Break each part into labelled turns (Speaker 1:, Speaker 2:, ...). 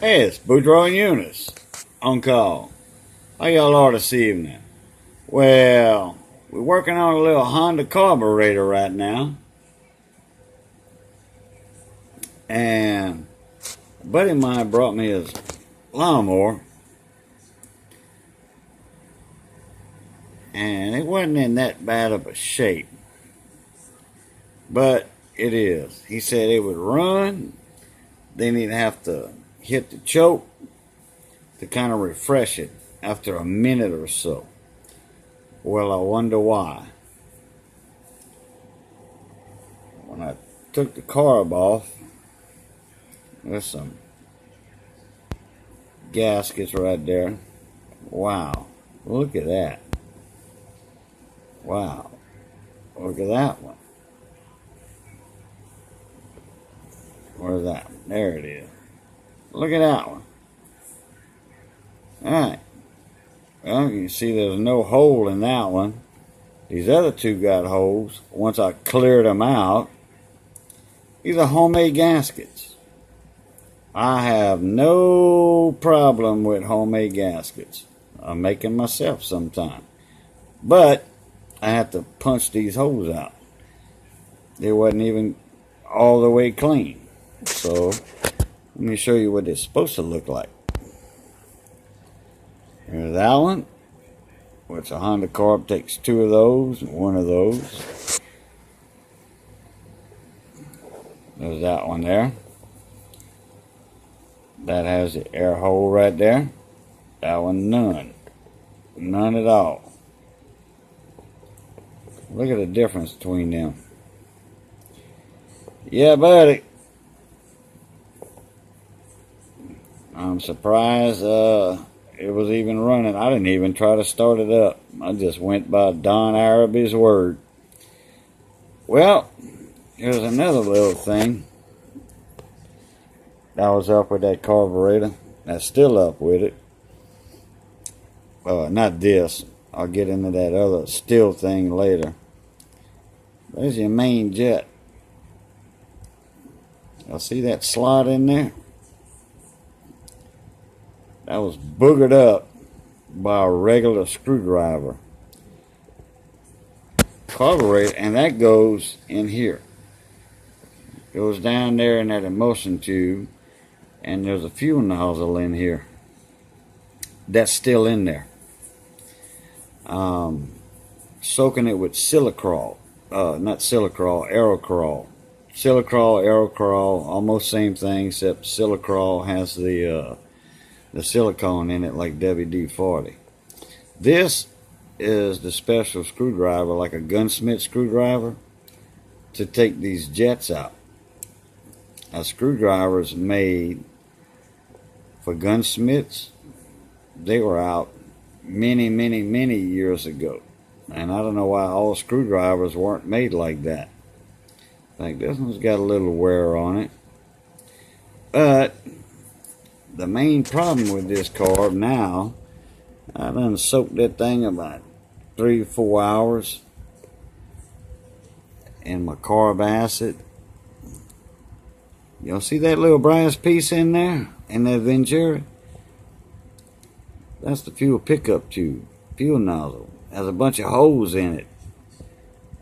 Speaker 1: Hey, it's Boudreaux and Eunice on call. How y'all are this evening? Well, we're working on a little Honda carburetor right now. And a buddy of mine brought me his lawnmower. And it wasn't in that bad of a shape. But it is. He said it would run. Then he'd have to hit the choke to kind of refresh it after a minute or so. Well, I wonder why. When I took the carb off, there's some gaskets right there. Wow, look at that. Wow, look at that one. Where's that one? There it is. Look at that one. Alright. Well, you can see there's no hole in that one. These other two got holes. Once I cleared them out, these are homemade gaskets. I have no problem with homemade gaskets. I make them myself sometime. But I have to punch these holes out. They wasn't even all the way clean. So, let me show you what it's supposed to look like. Here's that one, which a Honda Carb takes two of those and one of those. There's that one there. That has the air hole right there. That one, none. None at all. Look at the difference between them. Yeah, buddy. I'm surprised it was even running. I didn't even try to start it up. I just went by Don Araby's word. Well, here's another little thing that was up with that carburetor. That's still up with it. Not this. I'll get into that other steel thing later. There's your main jet. Y'all see that slot in there? That was boogered up by a regular screwdriver. Carburetor, and that goes in here. Goes down there in that emulsion tube, and there's a fuel nozzle in here. That's still in there. Soaking it with silicrol. Not silicrol, aerocrol. Silicrol, aerocrol, almost same thing, except silicrol has the silicone in it like WD-40. This is the special screwdriver, like a gunsmith screwdriver, to take these jets out. A screwdriver is made for gunsmiths. They were out many years ago. And I don't know why all screwdrivers weren't made like that. Like this one's got a little wear on it. But the main problem with this carb now, I done soaked that thing about 3 or 4 hours in my carb acid. Y'all see that little brass piece in there? In that Venturi? That's the fuel pickup tube. Fuel nozzle. Has a bunch of holes in it.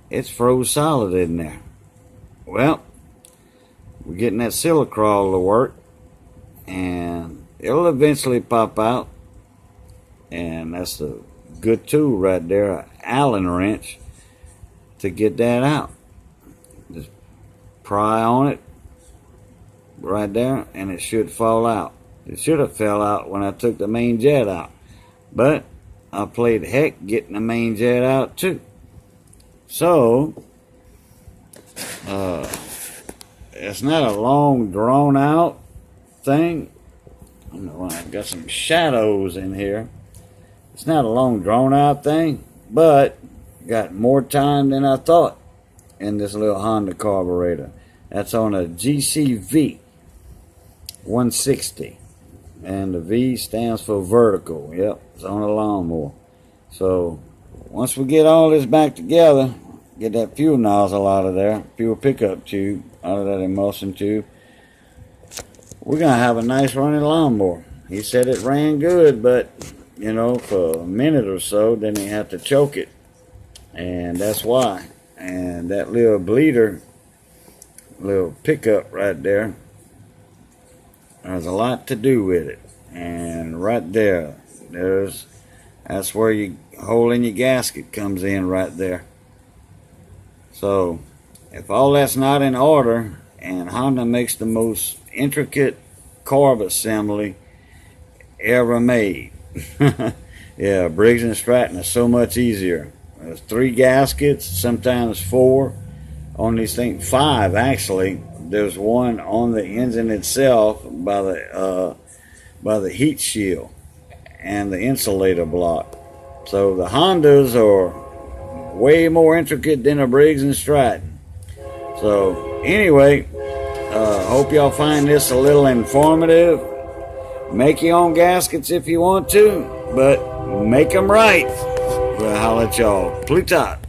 Speaker 1: It's froze solid in there. Well, we're getting that silicrol to work. And it'll eventually pop out. And that's a good tool right there, an Allen wrench, to get that out. Just pry on it right there, and it should fall out. It should have fell out when I took the main jet out. But I played heck getting the main jet out too. So, it's not a long drawn out thing. I know I've got some shadows in here. It's not a long drawn out thing, but got more time than I thought in this little Honda carburetor. That's on a GCV 160, and the V stands for vertical. Yep, it's on a lawnmower. So once we get all this back together, get that fuel nozzle out of there, fuel pickup tube out of that emulsion tube, we're gonna have a nice running lawnmower. He said it ran good, but you know, for a minute or so, then he had to choke it, and that's why. And that little bleeder, little pickup right there, has a lot to do with it. And right there, that's where your hole in your gasket comes in right there. So if all that's not in order, and Honda makes the most intricate carb assembly ever made. Yeah, Briggs and Stratton is so much easier. There's 3 gaskets, sometimes 4 on these things, 5 actually. There's one on the engine itself by the heat shield and the insulator block. So the Hondas are way more intricate than a Briggs and Stratton. So anyway, hope y'all find this a little informative. Make your own gaskets if you want to, but make them right. Well, I'll let y'all. Plutot.